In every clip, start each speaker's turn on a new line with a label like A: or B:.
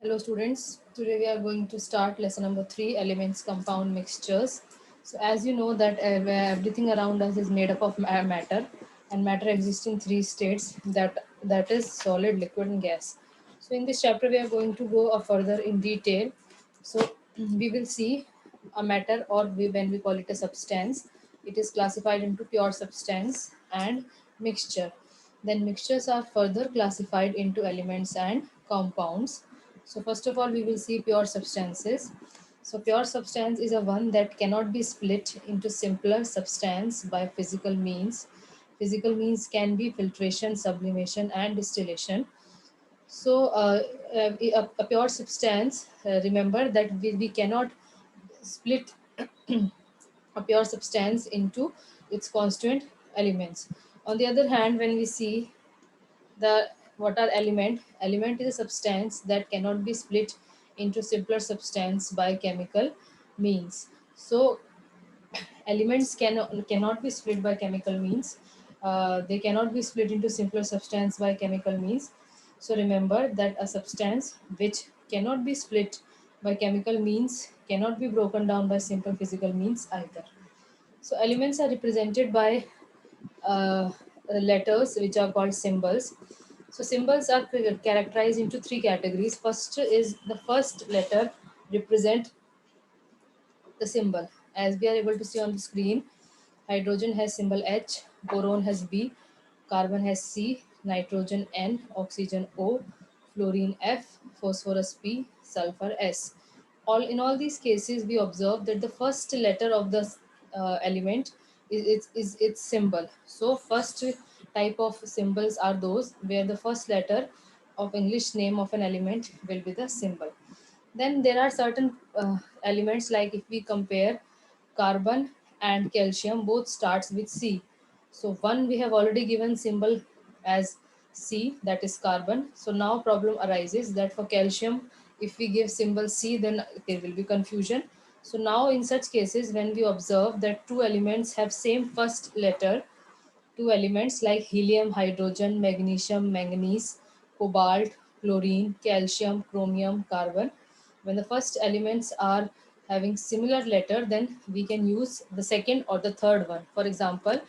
A: Hello students, today we are going to start lesson number 3, elements, compound, mixtures. So as you know that where everything around us is made up of matter, and matter exists in three states, that is solid, liquid and gas. So in this chapter we are going to go further in detail. So we will see a matter, or when we call it a substance, it is classified into pure substance and mixture. Then mixtures are further classified into elements and compounds. So first of all, we will see pure substances. So pure substance is a one that cannot be split into simpler substance by physical means. Physical means can be filtration, sublimation, and distillation. So a pure substance, remember that we cannot split a pure substance into its constituent elements. On the other hand, when we see the what are element is a substance that cannot be split into simpler substance by chemical means. So elements cannot be split by chemical means. They cannot be split into simpler substance by chemical means. So remember that a substance which cannot be split by chemical means cannot be broken down by simple physical means either. So elements are represented by uh, letters which are called symbols. So symbols are characterized into three categories. First is the first letter represent the symbol. As we are able to see on the screen, hydrogen has symbol H, boron has B, carbon has C, nitrogen N, oxygen O, fluorine F, phosphorus P, sulfur S. In all these cases, we observe that the first letter of the element is its symbol. So first type of symbols are those where the first letter of English name of an element will be the symbol. Then there are certain elements, like if we compare carbon and calcium, both starts with C. So one we have already given symbol as C, that is carbon. So now problem arises that for calcium, if we give symbol C, then there will be confusion. So now in such cases, when we observe that two elements have same first letter, two elements like helium, hydrogen, magnesium, manganese, cobalt, chlorine, calcium, chromium, carbon. When the first elements are having similar letter, then we can use the second or the third one. For example,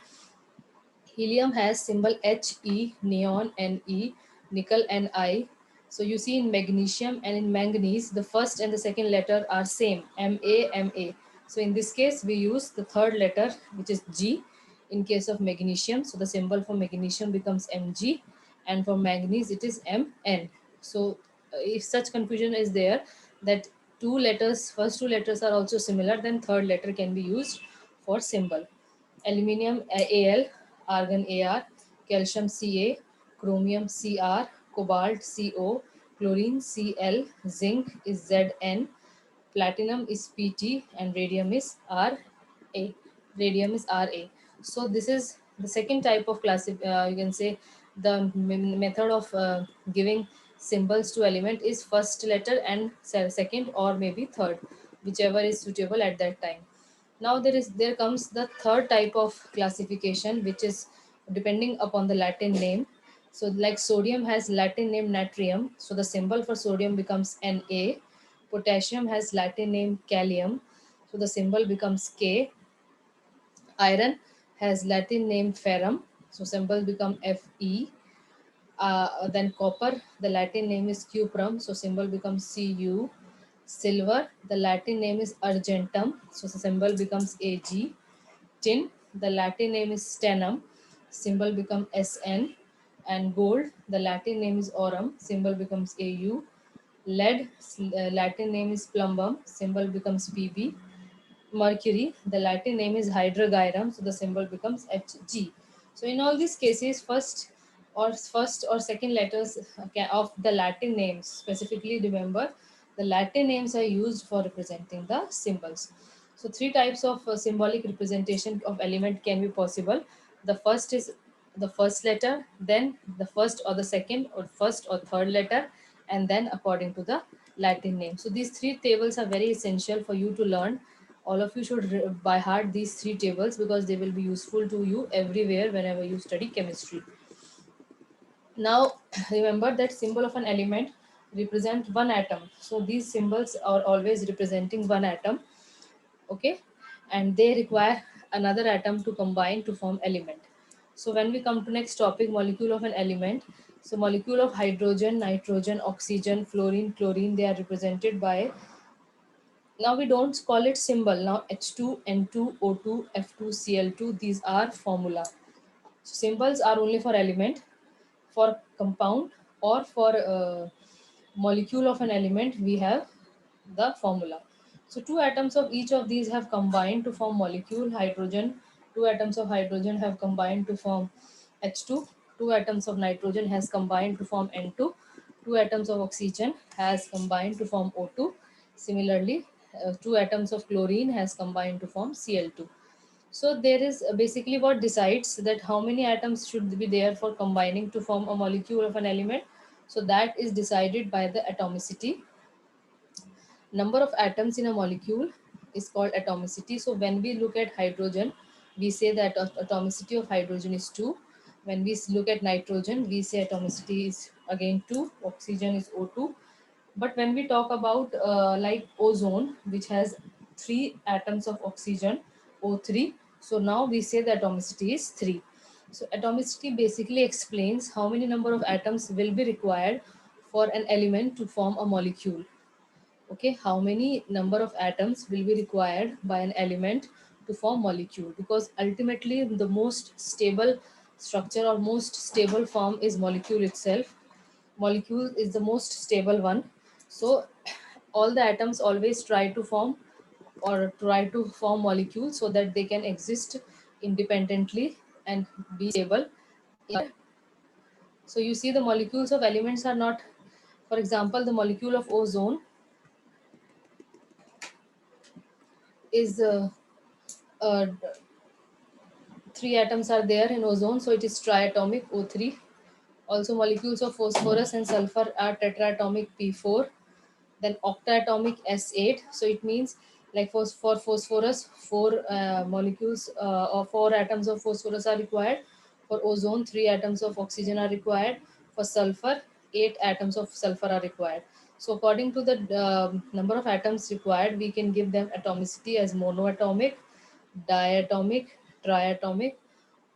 A: helium has symbol He, neon Ne, nickel Ni. So you see in magnesium and in manganese, the first and the second letter are same, Ma. So in this case, we use the third letter, which is G. In case of magnesium, so the symbol for magnesium becomes Mg, and for manganese it is Mn. So if such confusion is there, that first two letters are also similar, then third letter can be used for symbol. Aluminium Al, argon Ar, calcium Ca, chromium Cr, cobalt Co, chlorine Cl, zinc is Zn, platinum is Pt, and radium is Ra. Radium is Ra. So this is the second type of you can say the method of giving symbols to element is first letter and second or maybe third, whichever is suitable at that time. Now there comes the third type of classification, which is depending upon the Latin name. So like sodium has Latin name natrium, so the symbol for sodium becomes Na. Potassium has Latin name kalium, so the symbol becomes K. Iron has Latin name ferrum, so symbol become Fe. Then copper, the Latin name is cuprum, so symbol becomes Cu. Silver, the Latin name is argentum, so the symbol becomes Ag. Tin, the Latin name is sternum, symbol becomes Sn. And gold, the Latin name is aurum, symbol becomes Au. Lead, Latin name is plumbum, symbol becomes Pb. Mercury, the Latin name is hydrogyrum, so the symbol becomes Hg. So in all these cases, first or second letters of the Latin names, specifically remember the Latin names are used for representing the symbols. So three types of symbolic representation of element can be possible. The first is the first letter, then the first or the second or first or third letter, and then according to the Latin name. So these three tables are very essential for you to learn. All of you should by heart these three tables, because they will be useful to you everywhere whenever you study chemistry. Now remember that symbol of an element represent one atom. So these symbols are always representing one atom, okay, and they require another atom to combine to form element. So when we come to next topic, molecule of an element. So molecule of hydrogen, nitrogen, oxygen, fluorine, chlorine, they are represented by, now we don't call it symbol, now H2, N2, O2, F2, Cl2, these are formula. So symbols are only for element. For compound or for molecule of an element, we have the formula. So two atoms of each of these have combined to form molecule. Hydrogen, two atoms of hydrogen have combined to form H2. Two atoms of nitrogen has combined to form N2. Two atoms of oxygen has combined to form O2. Similarly, two atoms of chlorine has combined to form Cl2. So there is basically what decides that how many atoms should be there for combining to form a molecule of an element. So that is decided by the atomicity. Number of atoms in a molecule is called atomicity. So when we look at hydrogen, we say that atomicity of hydrogen is 2. When we look at nitrogen, we say atomicity is again 2. Oxygen is O2. But when we talk about like ozone, which has 3 atoms of oxygen, O3, so now we say the atomicity is 3. So atomicity basically explains how many number of atoms will be required for an element to form a molecule. Okay, how many number of atoms will be required by an element to form molecule, because ultimately the most stable structure or most stable form is molecule itself. Molecule is the most stable one. So all the atoms always try to form or try to form molecules so that they can exist independently and be stable. So you see the molecules of elements are not, for example, the molecule of ozone is uh, 3 atoms are there in ozone, so it is triatomic O3. Also, molecules of phosphorus and sulfur are tetraatomic P4, then octatomic S8. So it means like for phosphorus, 4 molecules or 4 atoms of phosphorus are required. For ozone, 3 atoms of oxygen are required. For sulfur, 8 atoms of sulfur are required. So according to the number of atoms required, we can give them atomicity as monoatomic, diatomic, triatomic,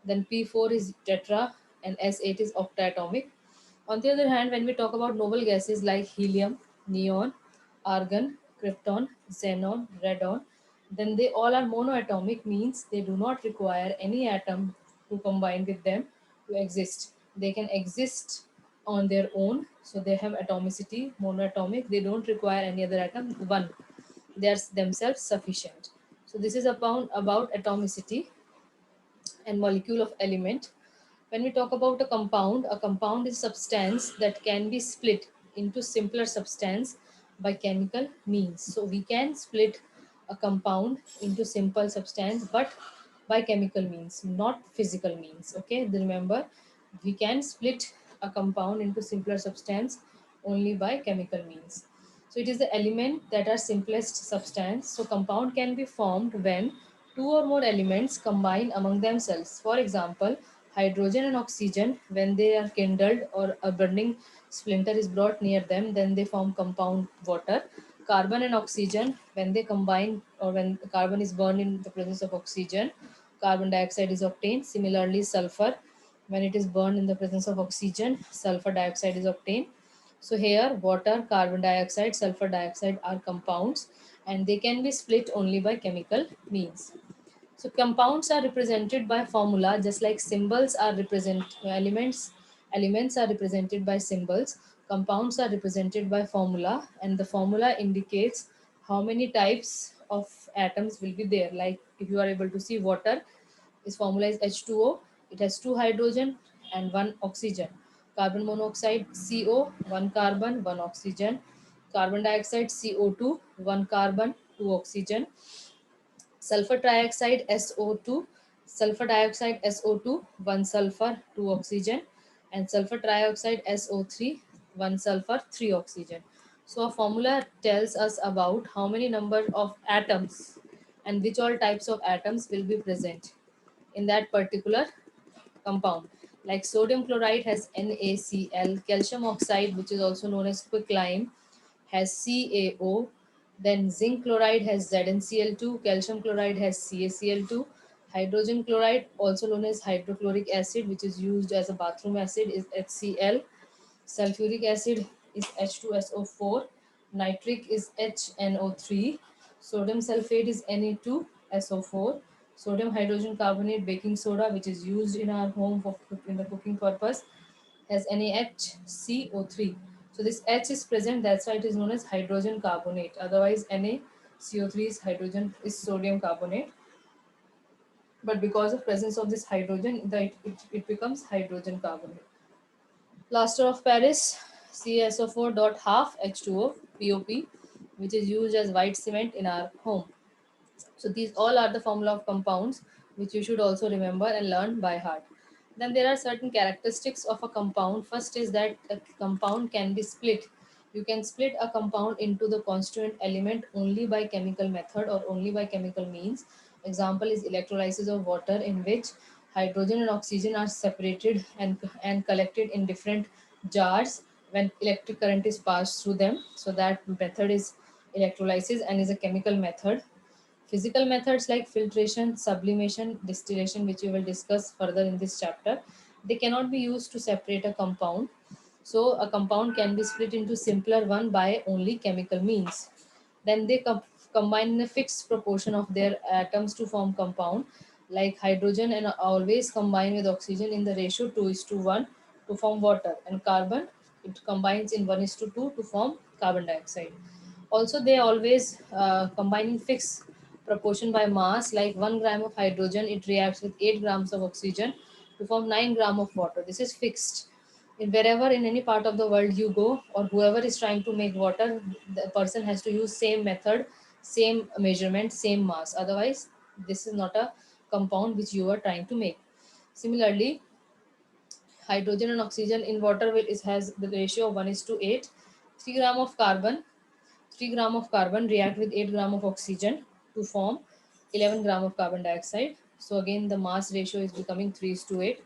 A: then P4 is tetra, and S8 is octatomic. On the other hand, when we talk about noble gases like helium, neon, argon, krypton, xenon, radon, then they all are monoatomic, means they do not require any atom to combine with them to exist. They can exist on their own, so they have atomicity, monoatomic, they don't require any other atom, one. They are themselves sufficient. So this is about atomicity and molecule of element. When we talk about a compound is substance that can be split into simpler substance by chemical means. So we can split a compound into simple substance, but by chemical means, not physical means. Okay, remember, we can split a compound into simpler substance only by chemical means. So it is the element that are simplest substance. So compound can be formed when two or more elements combine among themselves. For example, hydrogen and oxygen, when they are kindled or a burning splinter is brought near them, then they form compound water. Carbon and oxygen, when they combine or when carbon is burned in the presence of oxygen, carbon dioxide is obtained. Similarly, sulfur, when it is burned in the presence of oxygen, sulfur dioxide is obtained. So here, water, carbon dioxide, sulfur dioxide are compounds, and they can be split only by chemical means. So compounds are represented by formula, just like symbols are represent elements. Elements are represented by symbols. Compounds are represented by formula, and the formula indicates how many types of atoms will be there. Like if you are able to see water, its formula is H2O. It has 2 hydrogen and 1 oxygen. Carbon monoxide CO, 1 carbon, 1 oxygen. Carbon dioxide CO2, 1 carbon, 2 oxygen. Sulfur trioxide SO2, sulfur dioxide SO2, 1 sulfur, 2 oxygen, and sulfur trioxide SO3, 1 sulfur, 3 oxygen. So a formula tells us about how many number of atoms and which all types of atoms will be present in that particular compound. Like sodium chloride has NaCl, calcium oxide, which is also known as quicklime, has CaO. Then zinc chloride has ZnCl2, calcium chloride has CaCl2, hydrogen chloride, also known as hydrochloric acid, which is used as a bathroom acid, is HCl. Sulfuric acid is H2SO4, nitric is HNO3, sodium sulfate is Na2SO4, sodium hydrogen carbonate baking soda, which is used in our home for in the cooking purpose, has NaHCO3. So this H is present, that's why it is known as hydrogen carbonate. Otherwise, NaCO3 is hydrogen is sodium carbonate. But because of presence of this hydrogen, it becomes hydrogen carbonate. Plaster of Paris, CaSO4 dot half H2O POP, which is used as white cement in our home. So these all are the formula of compounds which you should also remember and learn by heart. Then there are certain characteristics of a compound. First is that a compound can be split. You can split a compound into the constituent element only by chemical method or only by chemical means. Example is electrolysis of water, in which hydrogen and oxygen are separated and collected in different jars when electric current is passed through them. So that method is electrolysis and is a chemical method. Physical methods like filtration, sublimation, distillation, which we will discuss further in this chapter, they cannot be used to separate a compound. So a compound can be split into simpler one by only chemical means. Then they combine in a fixed proportion of their atoms to form compound, like hydrogen and always combine with oxygen in the ratio 2 is to 1 to form water, and carbon, it combines in 1 is to 2 to form carbon dioxide. Also, they always combine in fixed proportion by mass, like 1 gram of hydrogen, it reacts with 8 grams of oxygen to form 9 gram of water. This is fixed. In wherever in any part of the world you go, or whoever is trying to make water, the person has to use same method, same measurement, same mass. Otherwise, this is not a compound which you are trying to make. Similarly, hydrogen and oxygen in water has the ratio of 1 is to 8. 3 gram of carbon 3 gram of carbon react with 8 gram of oxygen to form 11 gram of carbon dioxide. So again, the mass ratio is becoming 3 is to 8.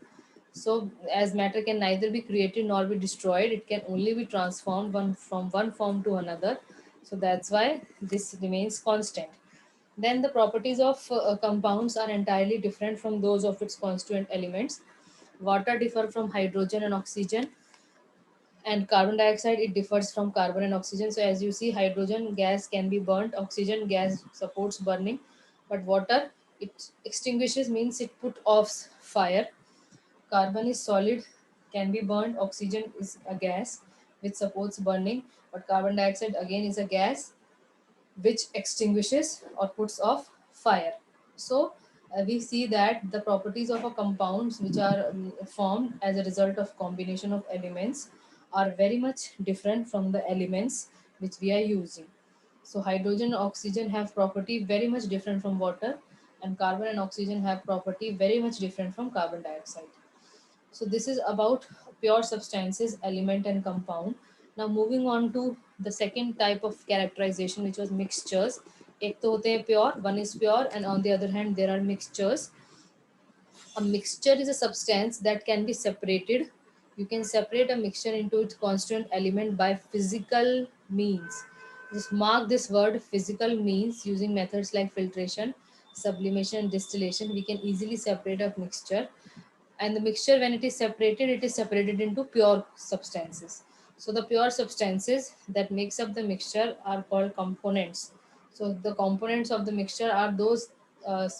A: So as matter can neither be created nor be destroyed, it can only be transformed from one form to another. So that's why this remains constant. Then the properties of compounds are entirely different from those of its constituent elements. Water differ from hydrogen and oxygen, and carbon dioxide, it differs from carbon and oxygen. So as you see, hydrogen gas can be burnt, oxygen gas supports burning, but water, it extinguishes, means it put off fire. Carbon is solid, can be burned. Oxygen is a gas which supports burning, but carbon dioxide again is a gas which extinguishes or puts off fire. So we see that the properties of a compounds which are formed as a result of combination of elements are very much different from the elements which we are using. So hydrogen and oxygen have property very much different from water, and carbon and oxygen have property very much different from carbon dioxide. So this is about pure substances, element and compound. Now moving on to the second type of characterization, which was mixtures. एक तो होते हैं pure, one is pure, and on the other hand there are mixtures. A mixture is a substance that can be separated. You can separate a mixture into its constituent element by physical means. Just mark this word physical means. Using methods like filtration, sublimation, distillation, we can easily separate a mixture. And the mixture, when it is separated into pure substances. So the pure substances that makes up the mixture are called components. So the components of the mixture are those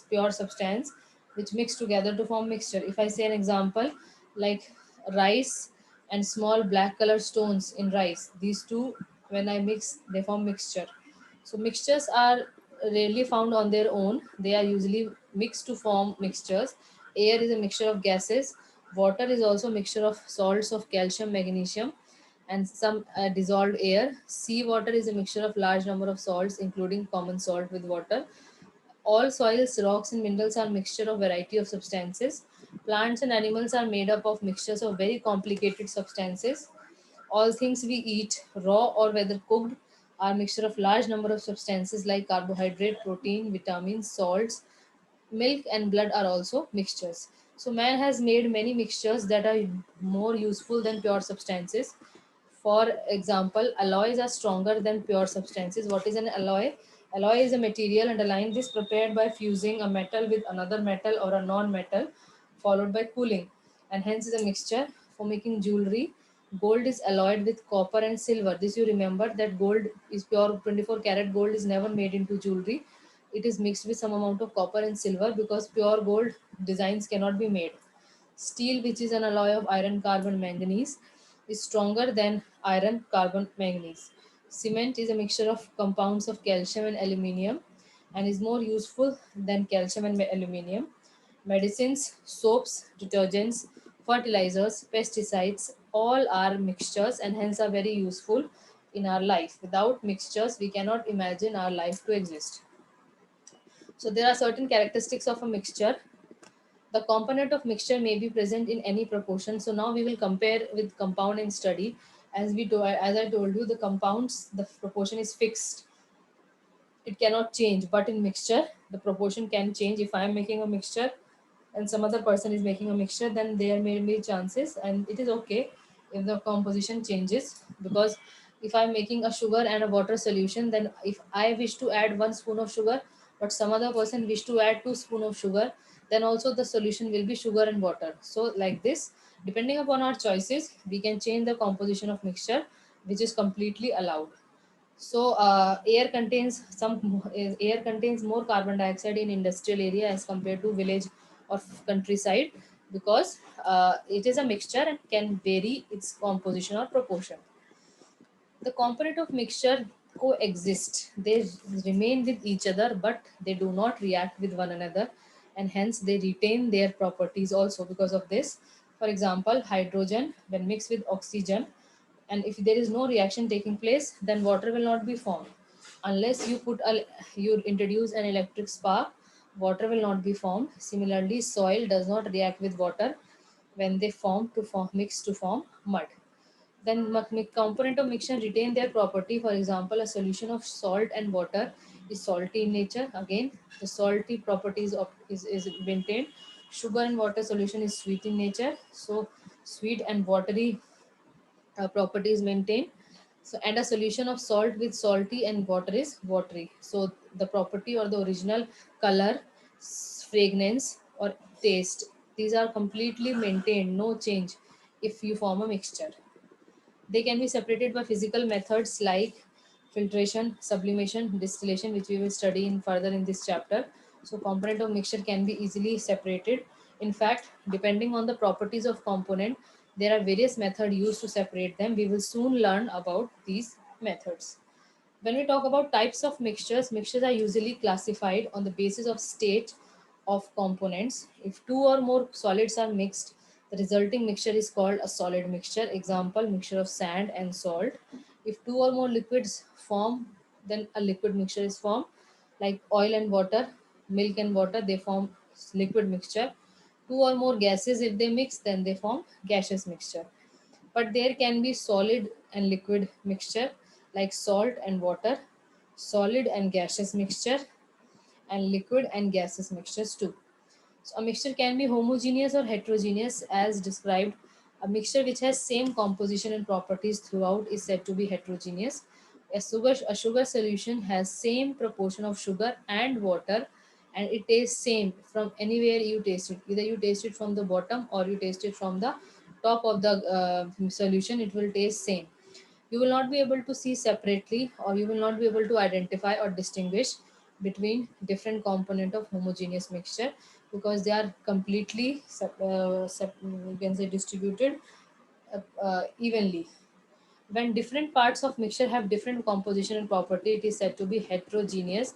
A: pure substance which mix together to form mixture. If I say an example, like rice and small black color stones in rice, these two, when I mix, they form mixture. So mixtures are rarely found on their own. They are usually mixed to form mixtures. Air is a mixture of gases. Water is also a mixture of salts of calcium, magnesium, and some dissolved air. Sea water is a mixture of large number of salts, including common salt with water. All soils, rocks, and minerals are mixture of variety of substances. Plants and animals are made up of mixtures of very complicated substances. All things we eat, raw or whether cooked, are mixture of large number of substances like carbohydrate, protein, vitamins, salts. Milk and blood are also mixtures. So man has made many mixtures that are more useful than pure substances. For example, alloys are stronger than pure substances. What is an alloy? Alloy is a material, underlying this, prepared by fusing a metal with another metal or a non-metal, followed by cooling, and hence is a mixture. For making jewelry, gold is alloyed with copper and silver. This you remember, that gold is pure 24 karat gold is never made into jewelry. It is mixed with some amount of copper and silver because pure gold designs cannot be made. Steel, which is an alloy of iron, carbon, manganese, is stronger than iron, carbon, manganese. Cement is a mixture of compounds of calcium and aluminium and is more useful than calcium and aluminium. Medicines, soaps, detergents, fertilizers, pesticides, all are mixtures and hence are very useful in our life. Without mixtures, we cannot imagine our life to exist. So there are certain characteristics of a mixture. The component of mixture may be present in any proportion. So now we will compare with compound and study. As I told you, the compounds, the proportion is fixed, it cannot change, but in mixture the proportion can change. If I am making a mixture and some other person is making a mixture, then there may be chances, and it is okay if the composition changes, because if I'm making a sugar and a water solution, then if I wish to add 1 spoon of sugar but some other person wish to add 2 spoon of sugar, then also the solution will be sugar and water. So like this, depending upon our choices, we can change the composition of mixture, which is completely allowed. So air contains more carbon dioxide in industrial area as compared to village or countryside, because it is a mixture and can vary its composition or proportion. The component of mixture coexist. They remain with each other, but they do not react with one another, and hence they retain their properties also because of this. For example, hydrogen, when mixed with oxygen, and if there is no reaction taking place, then water will not be formed. Unless you introduce an electric spark, water will not be formed. Similarly, soil does not react with water when they mix to form mud. Then component of mixture retain their property. For example, a solution of salt and water is salty in nature. Again, the salty properties is maintained. Sugar and water solution is sweet in nature. So sweet and watery properties maintained. So and a solution of salt with salty and water is watery. So the property or the original color, fragrance or taste, these are completely maintained, no change if you form a mixture. They can be separated by physical methods like filtration, sublimation, distillation, which we will study in further in this chapter. So component of mixture can be easily separated. In fact, depending on the properties of component, there are various methods used to separate them. We will soon learn about these methods. When we talk about types of mixtures, mixtures are usually classified on the basis of state of components. If two or more solids are mixed, the resulting mixture is called a solid mixture. Example, mixture of sand and salt. If two or more liquids form, then a liquid mixture is formed, like oil and water, milk and water, they form liquid mixture. Two or more gases, if they mix, then they form gaseous mixture. But there can be solid and liquid mixture, like salt and water, solid and gaseous mixture, and liquid and gaseous mixtures too. So a mixture can be homogeneous or heterogeneous as described. A mixture which has same composition and properties throughout is said to be heterogeneous. A sugar solution has same proportion of sugar and water, and it tastes same from anywhere you taste it. Either you taste it from the bottom or you taste it from the top of the solution, it will taste same. You will not be able to see separately, or you will not be able to identify or distinguish between different component of homogeneous mixture, because they are completely you can say distributed evenly. When different parts of mixture have different composition and property, it is said to be heterogeneous.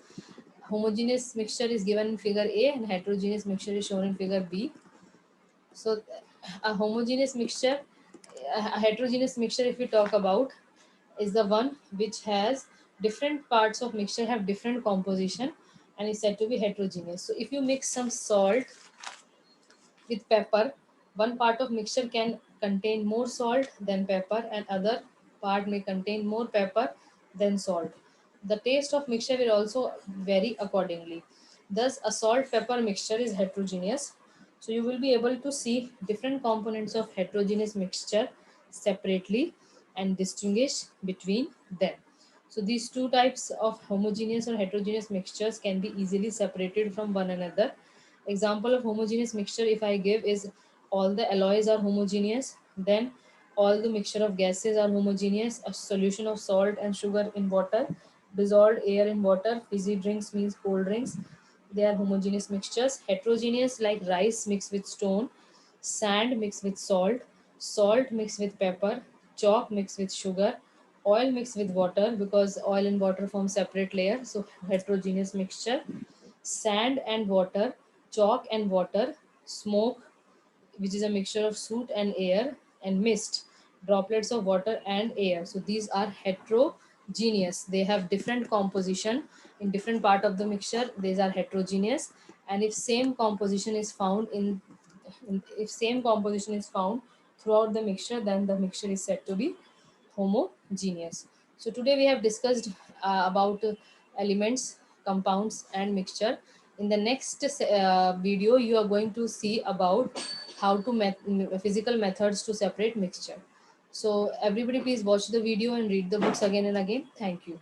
A: Homogeneous mixture is given in figure A and heterogeneous mixture is shown in figure B. So a homogeneous mixture, a heterogeneous mixture, if we talk about, is the one which has different parts of mixture have different composition and is said to be heterogeneous. So if you mix some salt with pepper, one part of mixture can contain more salt than pepper and other part may contain more pepper than salt. The taste of mixture will also vary accordingly. Thus a salt pepper mixture is heterogeneous. So you will be able to see different components of heterogeneous mixture separately and distinguish between them. So these two types of homogeneous or heterogeneous mixtures can be easily separated from one another. Example of homogeneous mixture if I give is all the alloys are homogeneous, then all the mixture of gases are homogeneous, a solution of salt and sugar in water, dissolved air in water, fizzy drinks means cold drinks, they are homogeneous mixtures. Heterogeneous like rice mixed with stone, sand mixed with salt, salt mixed with pepper, chalk mixed with sugar, oil mixed with water because oil and water form separate layer. So heterogeneous mixture. Sand and water, chalk and water, smoke, which is a mixture of soot and air, and mist, droplets of water and air. So these are heterogeneous. They have different composition in different part of the mixture. These are heterogeneous. And if same composition is found if same composition is found throughout the mixture, then the mixture is said to be homogeneous. So today we have discussed about elements, compounds, and mixture. In the next video, you are going to see about how to physical methods to separate mixture. So everybody, please watch the video and read the books again and again. Thank you.